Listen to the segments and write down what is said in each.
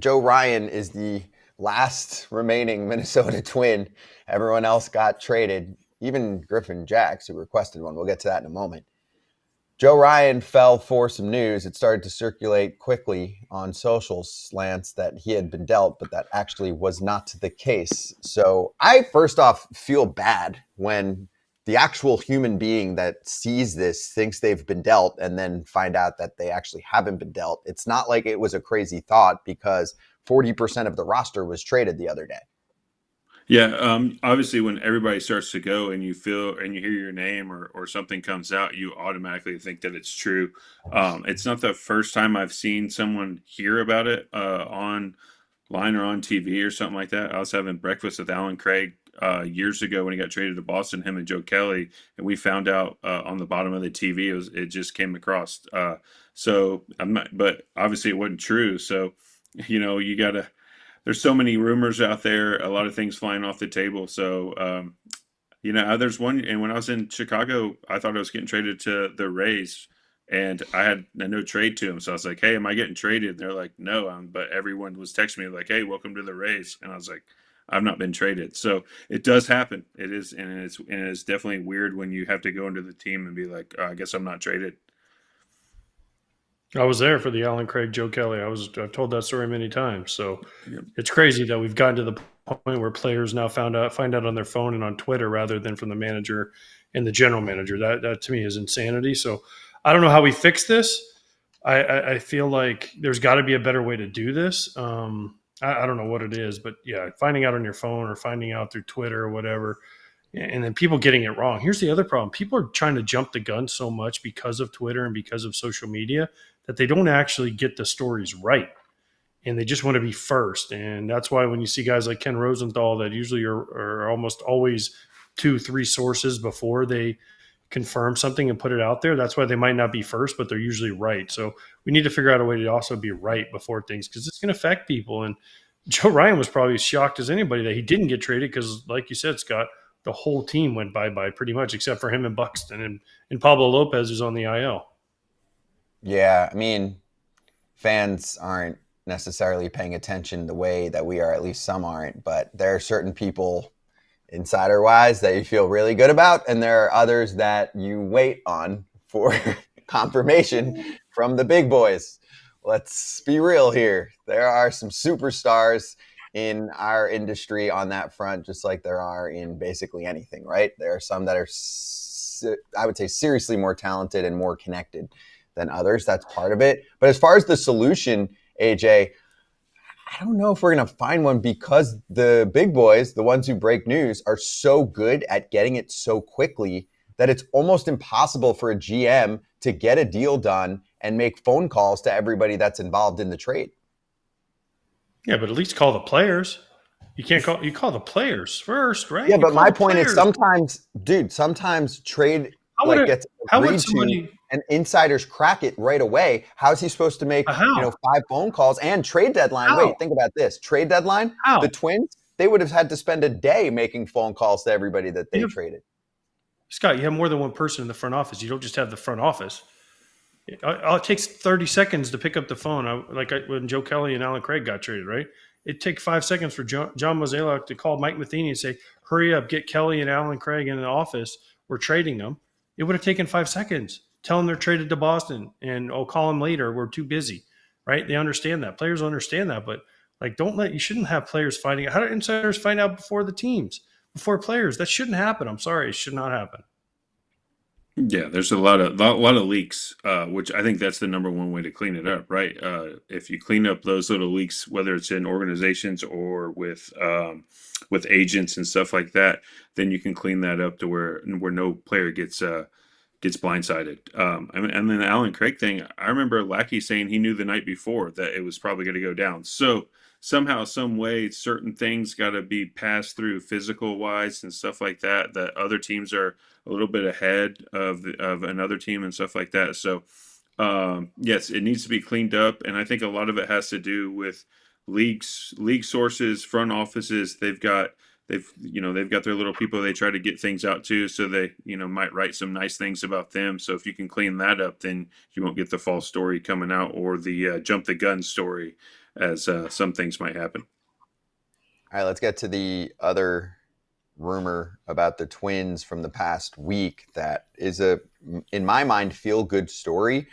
Joe Ryan is the last remaining Minnesota Twin. Everyone else got traded, even Griffin Jax, who requested one. We'll get to that in a moment. Joe Ryan fell for some news. It started to circulate quickly on social slants that he had been dealt, but that actually was not the case. So I first off feel bad when the actual human being that sees this thinks they've been dealt and then find out that they actually haven't been dealt. It's not like it was a crazy thought because 40% of the roster was traded the other day. Yeah, obviously, when everybody starts to go and you feel and you hear your name or something comes out, you automatically think that it's true. It's not the first time I've seen someone hear about it online or on TV or something like that. I was having breakfast with Alan Craig years ago when he got traded to Boston, him and Joe Kelly, and we found out on the bottom of the TV it just came across. So I'm not, but obviously it wasn't true. So you gotta there's so many rumors out there, a lot of things flying off the table. So, there's one, and when I was in Chicago, I thought I was getting traded to the Rays, and I had a no trade to him. So I was like, "Hey, am I getting traded?" And they're like, "No," but everyone was texting me like, "Hey, welcome to the Rays," and I was like, "I've not been traded." So it does happen. It is, and it's definitely weird when you have to go into the team and be like, "I guess I'm not traded." I was there for the Alan Craig, Joe Kelly. I've told that story many times. So Yeah. it's crazy that we've gotten to the point where players now find out on their phone and on Twitter rather than from the manager and the general manager. That to me is insanity. So I don't know how we fix this. I feel like there's got to be a better way to do this. I don't know what it is, but yeah, finding out on your phone or finding out through Twitter or whatever, and then people getting it wrong. Here's the other problem: people are trying to jump the gun so much because of Twitter and because of social media that they don't actually get the stories right, and they just want to be first. And that's why when you see guys like Ken Rosenthal that usually are almost always 2-3 sources before they confirm something and put it out there, that's why they might not be first, but they're usually right. So we need to figure out a way to also be right before things, because it's going to affect people. And Joe Ryan was probably as shocked as anybody that he didn't get traded because, like you said, Scott, the whole team went bye-bye pretty much except for him and Buxton and Pablo Lopez, who's on the IL. Yeah, I mean, fans aren't necessarily paying attention the way that we are, at least some aren't, but there are certain people insider wise that you feel really good about, and there are others that you wait on for confirmation from the big boys. Let's be real here. There are some superstars in our industry on that front, just like there are in basically anything, right? There are some that are, I would say, seriously more talented and more connected than others. That's part of it. But as far as the solution, AJ, I don't know if we're going to find one because the big boys, the ones who break news, are so good at getting it so quickly that it's almost impossible for a GM to get a deal done and make phone calls to everybody that's involved in the trade. Yeah, but at least call the players. You call the players first, right? Yeah, You but call my the point is players. sometimes, dude, sometimes trade How would like it, gets how would agreed to somebody and insiders crack it right away. How is he supposed to make, how? 5 phone calls and trade deadline? How? Wait, think about this. Trade deadline, the How? Twins, they would have had to spend a day making phone calls to everybody that You they have traded. Scott, you have more than one person in the front office. You don't just have the front office. It takes 30 seconds to pick up the phone. When Joe Kelly and Alan Craig got traded, right? It takes 5 seconds for John Mozeliak to call Mike Matheny and say, hurry up, get Kelly and Alan Craig in the office. We're trading them. It would have taken 5 seconds. Tell them they're traded to Boston and call them later. We're too busy, right? They understand that. Players understand that, but you shouldn't have players finding out. How do insiders find out before the teams, before players? That shouldn't happen. I'm sorry. It should not happen. Yeah, there's a lot of leaks, which I think that's the number one way to clean it up, right? If you clean up those little leaks, whether it's in organizations or with agents and stuff like that, then you can clean that up to where no player gets blindsided. And then the Alan Craig thing, I remember Lackey saying he knew the night before that it was probably going to go down. So somehow, some way, certain things got to be passed through physical wise and stuff like that. That other teams are a little bit ahead of another team and stuff like that. So yes, it needs to be cleaned up, and I think a lot of it has to do with league sources, front offices. They've got their little people they try to get things out to, so they might write some nice things about them. So if you can clean that up, then you won't get the false story coming out or the jump the gun story as some things might happen. All right, let's get to the other rumor about the Twins from the past week that is in my mind, feel-good story.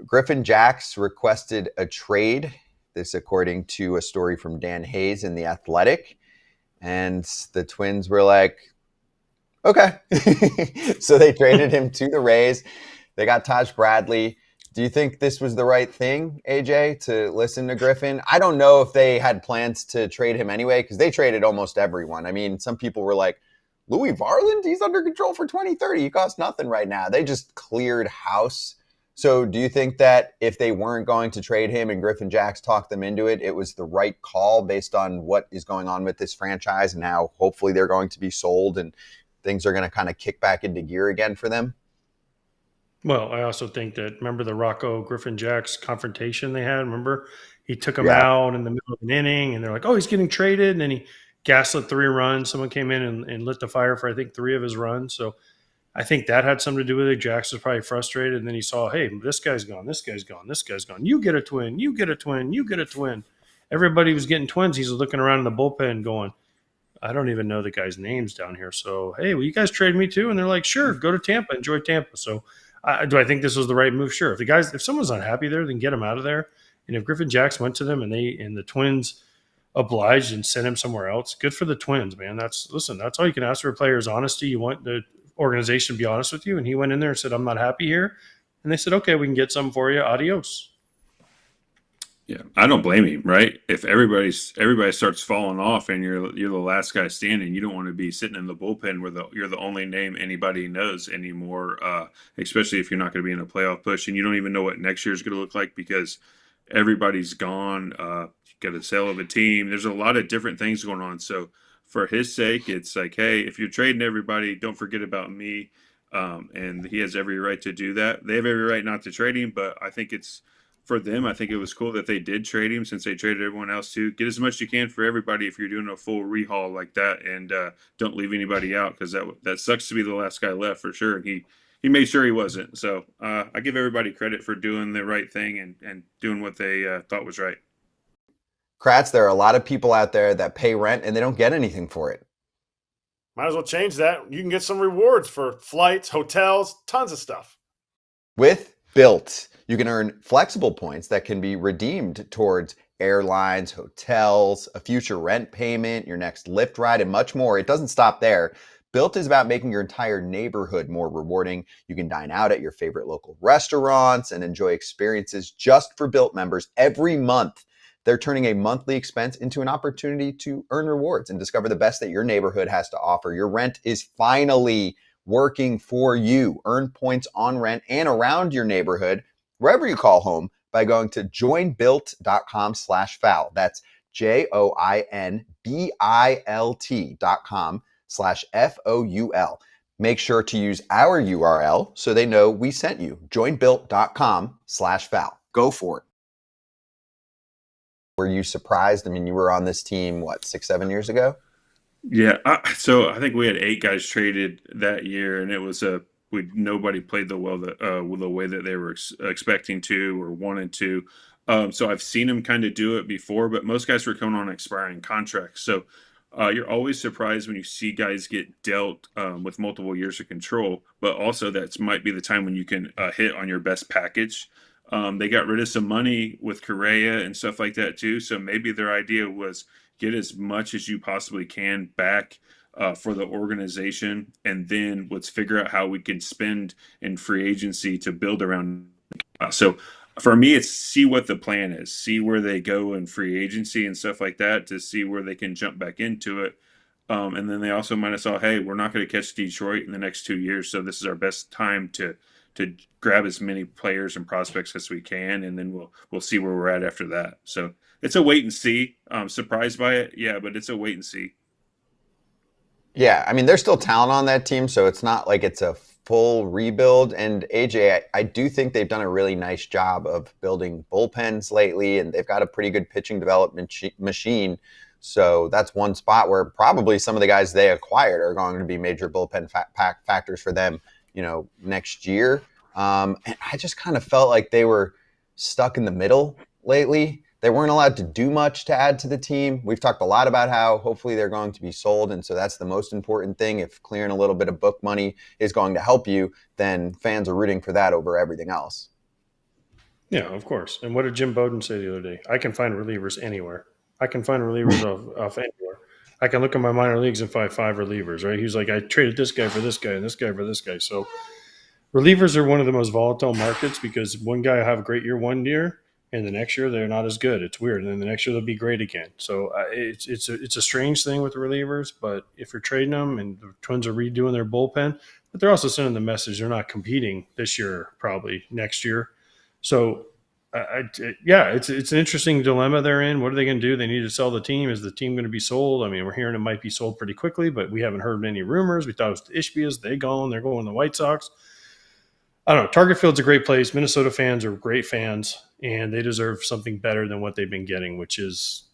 Griffin Jax requested a trade. This according to a story from Dan Hayes in The Athletic. And the Twins were like, okay. So they traded him to the Rays. They got Taj Bradley. Do you think this was the right thing, AJ, to listen to Griffin? I don't know if they had plans to trade him anyway, because they traded almost everyone. I mean, some people were like, Louis Varland, he's under control for 2030. He costs nothing right now. They just cleared house. So do you think that if they weren't going to trade him and Griffin Jax talked them into it, it was the right call based on what is going on with this franchise and how hopefully they're going to be sold and things are going to kind of kick back into gear again for them? Well, I also think that, remember the Rocco Griffin Jax confrontation they had? Remember, he took him Yeah. out in the middle of an inning, and they're like, "Oh, he's getting traded," and then he gaslit 3 runs. Someone came in and lit the fire for I think 3 of his runs. So I think that had something to do with it. Jax was probably frustrated, and then he saw, "Hey, this guy's gone, this guy's gone, this guy's gone. You get a twin, you get a twin, you get a twin." Everybody was getting twins. He's looking around in the bullpen, going, I don't even know the guy's names down here. So, hey, will you guys trade me too? And they're like, sure, go to Tampa, enjoy Tampa. So, do I think this was the right move? Sure. If someone's unhappy there, then get him out of there. And if Griffin Jax went to them and the Twins obliged and sent him somewhere else, good for the Twins, man. That's all you can ask for a player is honesty. You want the organization to be honest with you. And he went in there and said, I'm not happy here. And they said, okay, we can get some for you. Adios. Yeah, I don't blame him, right? If everybody starts falling off and you're the last guy standing, you don't want to be sitting in the bullpen where you're the only name anybody knows anymore. Especially if you're not going to be in a playoff push and you don't even know what next year is going to look like because everybody's gone. You got a sale of a team. There's a lot of different things going on. So for his sake, it's like, hey, if you're trading everybody, don't forget about me. And he has every right to do that. They have every right not to trade him, but I think it's for them. I think it was cool that they did trade him since they traded everyone else too. Get as much as you can for everybody if you're doing a full rehaul like that, and don't leave anybody out because that sucks to be the last guy left for sure. And he made sure he wasn't. So I give everybody credit for doing the right thing and doing what they thought was right. Kratz, there are a lot of people out there that pay rent and they don't get anything for it. Might as well change that. You can get some rewards for flights, hotels, tons of stuff. With Built, you can earn flexible points that can be redeemed towards airlines, hotels, a future rent payment, your next Lyft ride, and much more. It doesn't stop there. Built is about making your entire neighborhood more rewarding. You can dine out at your favorite local restaurants and enjoy experiences just for Built members every month. They're turning a monthly expense into an opportunity to earn rewards and discover the best that your neighborhood has to offer. Your rent is finally working for you. Earn points on rent and around your neighborhood, wherever you call home, by going to joinbuilt.com/foul. That's joinbilt.com/FOUL. Make sure to use our URL so they know we sent you. Joinbuilt.com/foul. Go for it. Were you surprised? I mean, you were on this team, what, 6, 7 years ago? Yeah, so I think we had 8 guys traded that year, and it was nobody played the way that they were expecting to or wanted to. So I've seen them kind of do it before, but most guys were coming on expiring contracts. So you're always surprised when you see guys get dealt with multiple years of control, but also that might be the time when you can hit on your best package. They got rid of some money with Correa and stuff like that too. So maybe their idea was get as much as you possibly can back for the organization, and then let's figure out how we can spend in free agency to build around. So for me, it's see what the plan is, see where they go in free agency and stuff like that to see where they can jump back into it. And then they also might have saw, hey, we're not going to catch Detroit in the next 2 years, so this is our best time to grab as many players and prospects as we can, and then we'll see where we're at after that. So it's a wait and see. I'm surprised by it, yeah, but it's a wait and see. Yeah, I mean, there's still talent on that team, so it's not like it's a full rebuild. And AJ, I do think they've done a really nice job of building bullpens lately, and they've got a pretty good pitching development machine. So that's one spot where probably some of the guys they acquired are going to be major bullpen factors for them, next year. And I just kind of felt like they were stuck in the middle lately. they weren't allowed to do much to add to the team. We've talked a lot about how hopefully they're going to be sold, and so that's the most important thing. If clearing a little bit of book money is going to help you, then fans are rooting for that over everything else. Yeah, of course. And what did Jim Bowden say the other day? I can find relievers anywhere. I can find relievers off anywhere. I can look at my minor leagues and find 5 relievers, right? He's like, I traded this guy for this guy and this guy for this guy. So relievers are one of the most volatile markets because one guy will have a great year one year, and the next year they're not as good. It's weird, and then the next year they'll be great again. So it's a strange thing with the relievers. But if you're trading them, and the Twins are redoing their bullpen, but they're also sending the message they're not competing this year, probably next year. So yeah, it's an interesting dilemma they're in. What are they going to do? They need to sell the team. Is the team going to be sold? I mean, we're hearing it might be sold pretty quickly, but we haven't heard any rumors. We thought it was the Ishbias. They're going to the White Sox. I don't know. Target Field's a great place. Minnesota fans are great fans, and they deserve something better than what they've been getting, which is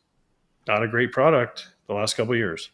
not a great product the last couple of years.